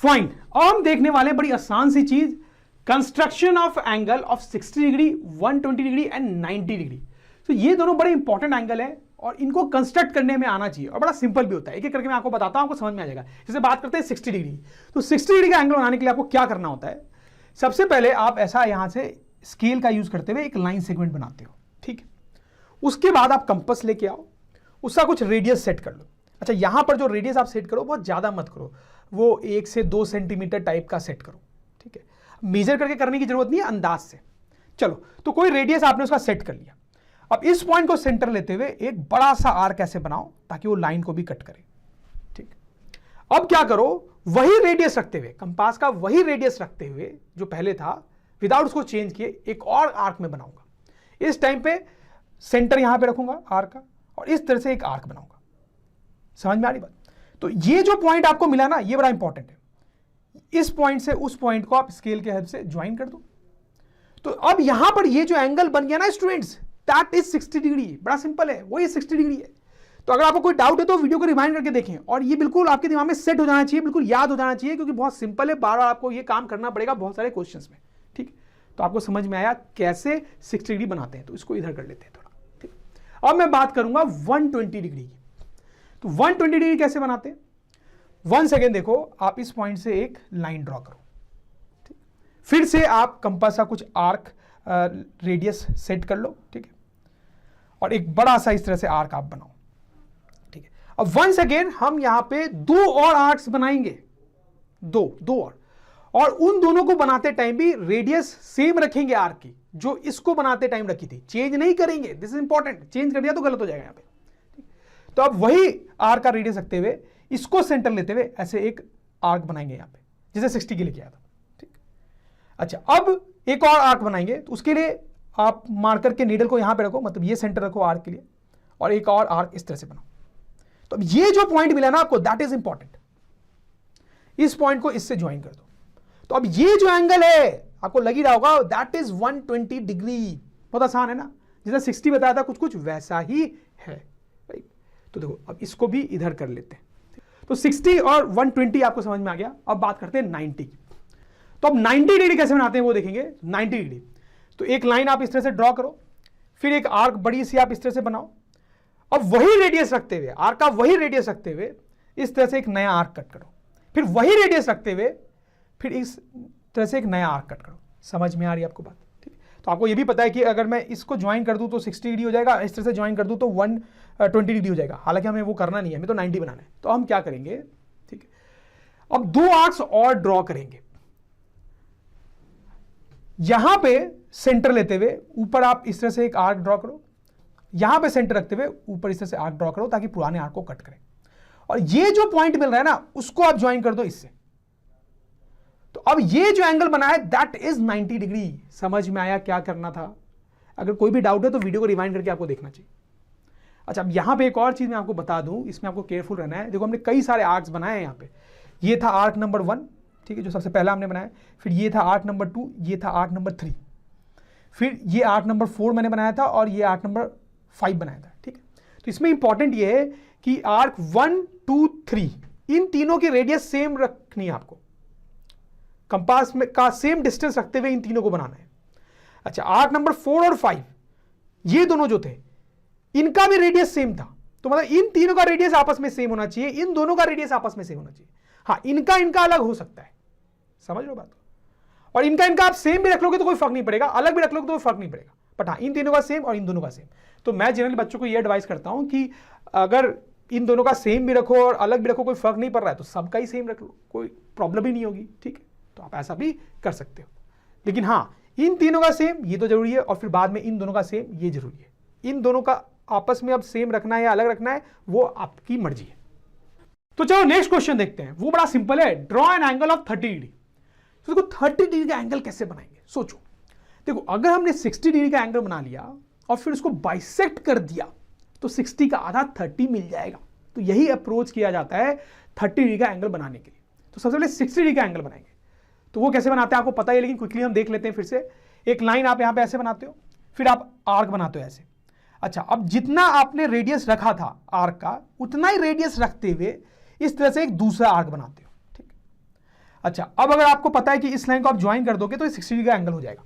Fine. अब हम देखने वाले बड़ी आसान सी चीज, construction of angle of 60 degree, 120 degree and 90 degree. तो ये दोनों बड़े इंपॉर्टेंट एंगल है और इनको कंस्ट्रक्ट करने में आना चाहिए और बड़ा सिंपल भी होता है। एक एक करके मैं आपको बताता हूं, आपको समझ में आ जाएगा। जैसे बात करते हैं 60 डिग्री, तो 60 डिग्री का एंगल बनाने के लिए आपको क्या करना होता है? सबसे पहले आप ऐसा यहां से स्केल का यूज करते हुए एक लाइन सेगमेंट बनाते हो, ठीक है। उसके बाद आप कंपास लेके आओ, उसका कुछ रेडियस सेट कर लो। अच्छा, यहां पर जो रेडियस आप सेट करो बहुत ज्यादा मत करो, वो 1 से 2 सेंटीमीटर टाइप का सेट करो, ठीक है। मेजर करके करने की जरूरत नहीं है, अंदाज से। चलो, तो कोई रेडियस आपने उसका सेट कर लिया। अब इस पॉइंट को सेंटर लेते हुए एक बड़ा सा आर्क ऐसे बनाओ ताकि वो लाइन को भी कट करे, ठीक। अब क्या करो, वही रेडियस रखते हुए, कंपास का वही रेडियस रखते हुए जो पहले था, विदाउट उसको चेंज किए एक और आर्क में बनाऊंगा। इस टाइम पे सेंटर यहां पे रखूंगा आर्क का और इस तरह से एक आर्क बनाऊंगा। समझ में आ रही बात? तो ये जो पॉइंट आपको मिला ना, ये बड़ा इंपॉर्टेंट है। इस पॉइंट से उस पॉइंट को आप स्केल के हेल्प से ज्वाइन कर दो। तो अब यहां पर ये जो एंगल बन गया ना स्टूडेंट्स, दैट इज 60 डिग्री। बड़ा सिंपल है, वही 60 डिग्री है। तो अगर आपको कोई डाउट है तो वीडियो को रिमाइंड करके देखें और ये बिल्कुल आपके दिमाग में सेट हो जाना चाहिए, बिल्कुल याद हो जाना चाहिए, क्योंकि बहुत सिंपल है। बार बार आपको ये काम करना पड़ेगा बहुत सारे क्वेश्चंस में, ठीक। तो आपको समझ में आया कैसे 60 डिग्री बनाते हैं। तो इसको इधर कर लेते हैं थोड़ा, ठीक। अब मैं बात करूंगा 120 डिग्री की। तो 120 डिग्री कैसे बनाते हैं? 1 सेकेंड देखो, आप इस पॉइंट से एक लाइन ड्रॉ करो, ठीक। फिर से आप कंपास का कुछ आर्क रेडियस सेट कर लो, ठीक है, और एक बड़ा सा इस तरह से आर्क आप बनाओ, ठीक है। अब 1 सेकेंड हम यहां पे 2 और आर्क्स बनाएंगे, दो और उन दोनों को बनाते टाइम भी रेडियस सेम रखेंगे आर्क की, जो इसको बनाते टाइम रखी थी, चेंज नहीं करेंगे। दिस इज इंपॉर्टेंट, चेंज कर दिया तो गलत हो जाएगा यहां पे। तो अब वही आर्क का रेडियस रखते हुए इसको सेंटर लेते हुए ऐसे एक आर्क बनाएंगे यहां पे, जैसे 60 के लिए किया था, ठीक। अच्छा, अब एक और आर्क बनाएंगे। तो उसके लिए आप मार्कर के नीडल को यहां पे रखो, मतलब ये सेंटर रखो आर्क के लिए, और एक और आर्क इस तरह से बनाओ। तो अब ये जो पॉइंट मिला ना आपको, दैट इज इंपॉर्टेंट। इस पॉइंट को इससे ज्वाइन कर दो। तो अब ये जो एंगल है आपको लग ही रहा होगा, दैट इज 120 डिग्री। बहुत आसान है ना, जैसे 60 बताया था, कुछ कुछ वैसा ही है, राइट। तो देखो, अब इसको भी इधर कर लेते हैं। तो 60 और 120 आपको समझ में आ गया। अब बात करते हैं 90 की। तो अब 90 डिग्री कैसे बनाते हैं वो देखेंगे। 90 डिग्री, तो एक लाइन आप इस तरह से ड्रॉ करो, फिर एक आर्क बड़ी सी आप इस तरह से बनाओ। अब वही रेडियस रखते हुए, आर्क का वही रेडियस रखते हुए इस तरह से एक नया आर्क कट करो, फिर वही रेडियस रखते हुए फिर इस तरह से एक नया आर्क कट करो। समझ में आ रही है आपको बात, ठीक। तो आपको ये भी पता है कि अगर मैं इसको ज्वाइन कर दूं तो 60 डिग्री हो जाएगा, इस तरह से ज्वाइन कर दूं तो 120 डिग्री हो जाएगा। हालांकि हमें वो करना नहीं है, हमें तो 90 बनाना है। तो हम क्या करेंगे, ठीक है, अब 2 आर्क्स और ड्रॉ करेंगे। यहां पे सेंटर लेते हुए ऊपर आप इस तरह से एक आर्क ड्रॉ करो, यहां पे सेंटर रखते हुए ऊपर इस तरह से आर्क ड्रॉ करो ताकि पुराने आर्क को कट करें। और ये जो पॉइंट मिल रहा है ना, उसको आप ज्वाइन कर दो इससे। तो अब ये जो एंगल बना है दैट इज 90 डिग्री। समझ में आया क्या करना था? अगर कोई भी डाउट है तो वीडियो को रिवाइंड करके आपको देखना चाहिए। अच्छा, अब यहां पे एक और चीज मैं आपको बता दूं, इसमें आपको केयरफुल रहना है। देखो, हमने कई सारे आर्क्स बनाए हैं यहां पे। ये था आर्क नंबर 1, ठीक है, जो सबसे पहला हमने बनाया। फिर ये था आर्क नंबर 2, ये था आर्क नंबर 3, फिर ये आर्क नंबर 4 मैंने बनाया था और ये आर्क नंबर 5 बनाया था, ठीक है। तो इसमें इंपॉर्टेंट ये है कि आर्क 1, 2, 3 इन तीनों की रेडियस सेम रखनी है आपको, कंपास में का सेम डिस्टेंस रखते हुए इन तीनों को बनाना है। अच्छा, आर्क नंबर 4 और 5 ये दोनों जो थे, इनका भी रेडियस सेम था। तो मतलब इन तीनों का रेडियस आपस में सेम होना चाहिए, इन दोनों का रेडियस आपस में सेम होना चाहिए। हाँ, इनका अलग हो सकता है, समझ लो बात। और इनका आप सेम भी रख लोगे तो कोई फर्क नहीं पड़ेगा, अलग भी रख लोगे तो कोई फर्क नहीं पड़ेगा। बट हाँ, इन तीनों का सेम और इन दोनों का सेम। तो मैं जनरली बच्चों को ये एडवाइस करता हूं कि अगर इन दोनों का सेम भी रखो और अलग भी रखो, कोई फर्क नहीं पड़ रहा है तो सबका ही सेम रख लो, कोई प्रॉब्लम ही नहीं होगी, ठीक है। तो आप ऐसा भी कर सकते हो। लेकिन हाँ, इन तीनों का सेम ये तो जरूरी है और फिर बाद में इन दोनों का सेम ये जरूरी है। इन दोनों का आपस में अब सेम रखना है या अलग रखना है वो आपकी मर्जी है। तो चलो नेक्स्ट क्वेश्चन देखते हैं। वो बड़ा सिंपल है, draw an angle of 30 degree. तो देखो 30 डिग्री का एंगल कैसे बनाएंगे, सोचो। देखो, अगर हमने 60 डिग्री का एंगल बना लिया और फिर उसको बाइसेक्ट कर दिया तो 60 का आधा 30 मिल जाएगा। तो यही अप्रोच किया जाता है 30 डिग्री का एंगल बनाने के लिए। तो सबसे पहले 60 डिग्री का एंगल बनाएंगे। तो वो कैसे बनाते हैं आपको पता है, लेकिन क्विकली हम देख लेते हैं फिर से। एक लाइन आप यहां पे ऐसे बनाते हो, फिर आप आर्क बनाते हो ऐसे। अच्छा, अब जितना आपने रेडियस रखा था आर्क का, उतना ही रेडियस रखते हुए इस तरह से एक दूसरा आर्क बनाते हो, ठीक। अच्छा, अब अगर आपको पता है कि इस लाइन को आप ज्वाइन कर दोगे तो ये 60 डिग्री का एंगल हो जाएगा,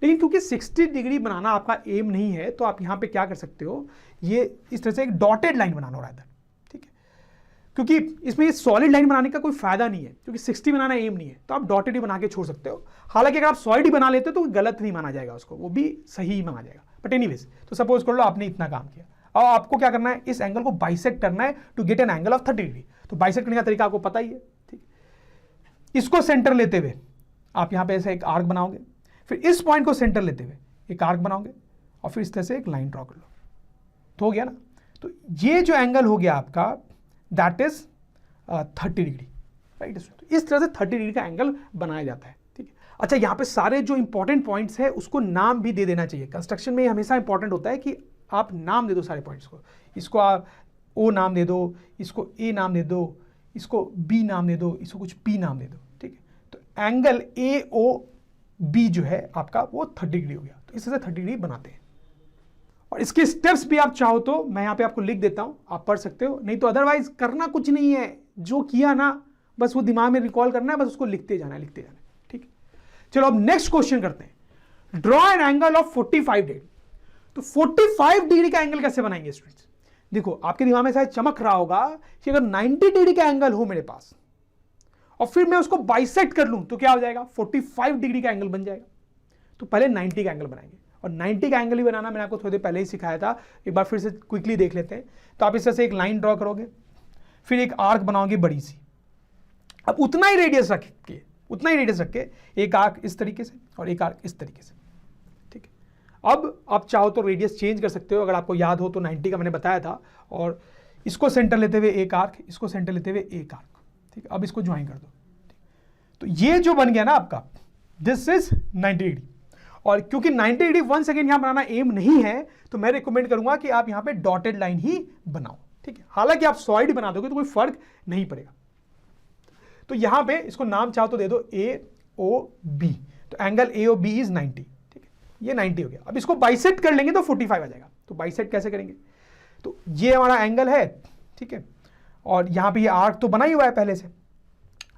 लेकिन क्योंकि 60 डिग्री बनाना आपका एम नहीं है तो आप यहां पे क्या कर सकते हो, ये इस तरह से एक डॉटेड लाइन बनाना हो रहा है, ठीक है, क्योंकि इसमें ये सॉलिड लाइन बनाने का कोई फायदा नहीं है, क्योंकि 60 बनाना एम नहीं है, तो आप डॉटेड ही बना के छोड़ सकते हो। हालांकि अगर आप सॉलिड ही बना लेते हो तो गलत नहीं माना जाएगा, उसको वो भी सही ही माना जाएगा। बट एनीवेज, तो सपोज कर लो आपने इतना काम किया, और आपको क्या करना है, इस एंगल को बाइसेक्ट करना है to get an angle of 30 degree. तो बाइसेक्ट करने का तरीका आपको पता ही है, ठीक। इसको सेंटर लेते हुए आप यहां पे ऐसे एक आर्क बनाओगे, फिर इस पॉइंट को सेंटर लेते हुए एक आर्क बनाओगे, और फिर इस तरह से एक लाइन ड्रॉ कर लो, तो हो गया ना। तो ये जो एंगल हो गया आपका, दैट इज 30 डिग्री, राइट। तो इस तरह से 30 डिग्री का एंगल बनाया जाता है, ठीक है। अच्छा, यहाँ पे सारे जो इंपॉर्टेंट पॉइंट्स है उसको नाम भी दे देना चाहिए। कंस्ट्रक्शन में हमेशा इंपॉर्टेंट होता है कि आप नाम दे दो सारे पॉइंट्स को। इसको आप ओ नाम दे दो, इसको ए नाम दे दो, इसको बी नाम दे दो, इसको कुछ पी नाम दे दो, ठीक है। तो एंगल ए ओ बी जो है आपका वो 30 डिग्री हो गया। तो इस तरह से 30 डिग्री बनाते हैं, और इसके स्टेप्स भी आप चाहो तो मैं यहाँ पे आपको लिख देता हूँ, आप पढ़ सकते हो, नहीं तो अदरवाइज करना कुछ नहीं है, जो किया ना बस वो दिमाग में रिकॉल करना है, बस उसको लिखते जाना है, ठीक है। चलो अब नेक्स्ट क्वेश्चन करते हैं। Draw an angle of 45 degree. तो 45 डिग्री का एंगल कैसे बनाएंगे स्टूडेंट्स? देखो, आपके दिमाग में शायद चमक रहा होगा कि अगर 90 डिग्री का एंगल हो मेरे पास और फिर मैं उसको बाइसेक्ट कर लूं तो क्या हो जाएगा, 45 डिग्री का एंगल बन जाएगा। तो पहले 90 का एंगल बनाएंगे, और 90 का एंगल ही बनाना मैंने आपको थोड़ी देर पहले ही सिखाया था, एक बार फिर से क्विकली देख लेते हैं। तो आप इस तरह से एक लाइन ड्रॉ करोगे, फिर एक आर्क बनाओगे बड़ी सी, अब उतना ही रेडियस रख के एक आर्क इस तरीके से और एक आर्क इस तरीके से, ठीक है। अब आप चाहो तो रेडियस चेंज कर सकते हो, अगर आपको याद हो तो 90 का मैंने बताया था, और इसको सेंटर लेते हुए एक आर्क, इसको सेंटर लेते हुए एक आर्क, ठीक है। अब इसको ज्वाइन कर दो, तो ये जो बन गया ना आपका, दिस इज 90 डिग्री। और क्योंकि 90 डिग्री वन सेकेंड यहां बनाना एम नहीं है, तो मैं रिकमेंड करूंगा कि आप यहां पे डॉटेड लाइन ही बनाओ, ठीक है। हालांकि आप सॉलिड बना दोगे तो कोई फर्क नहीं पड़ेगा। तो यहां पे इसको नाम चाहो तो दे दो ए ओ बी। तो angle A O B is 90, ठीक है, ये 90 हो गया। अब इसको बाइसेक्ट कर लेंगे तो 45 आ जाएगा। तो बाइसेक्ट कैसे करेंगे, तो ये हमारा एंगल है, ठीक है, और यहां पे ये आर्क तो बना ही हुआ है पहले से।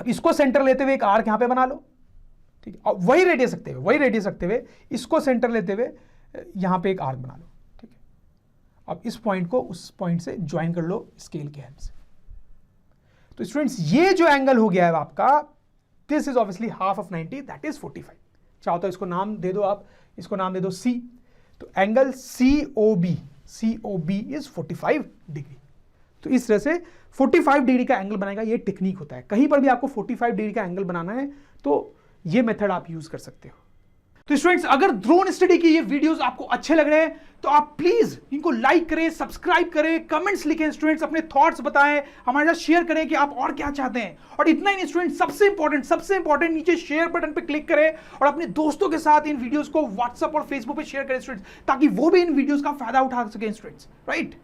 अब इसको सेंटर लेते हुए एक आर्क यहां पे बना लो, ठीक है, और वही रेडियस रखते हुए इसको सेंटर लेते हुए यहां पे एक आर्क बना लो, ठीक है। अब इस पॉइंट को उस पॉइंट से ज्वाइन कर लो स्केल के हेल्प से। तो स्टूडेंट्स, ये जो एंगल हो गया है आपका, this is obviously half of 90, that is 45। चाहो तो इसको नाम दे दो, आप इसको नाम दे दो सी। तो angle C O B is 45 degree. तो इस तरह से 45 डिग्री का एंगल बनाएगा, ये टेक्निक होता है। कहीं पर भी आपको 45 डिग्री का एंगल बनाना है तो ये मेथड आप यूज कर सकते हो। तो स्टूडेंट्स, अगर ड्रोन स्टडी की ये वीडियोस आपको अच्छे लग रहे हैं तो आप प्लीज इनको लाइक करें, सब्सक्राइब करें, कमेंट्स लिखें स्टूडेंट्स, अपने थॉट्स बताएं, हमारे साथ शेयर करें कि आप और क्या चाहते हैं। और इतना ही नहीं स्टूडेंट्स, सबसे इंपॉर्टेंट नीचे शेयर बटन पे क्लिक करें और अपने दोस्तों के साथ इन वीडियोस को व्हाट्सएप और फेसबुक पे शेयर करें स्टूडेंट्स, ताकि वो भी इन वीडियोस का फायदा उठा सकें स्टूडेंट्स, राइट।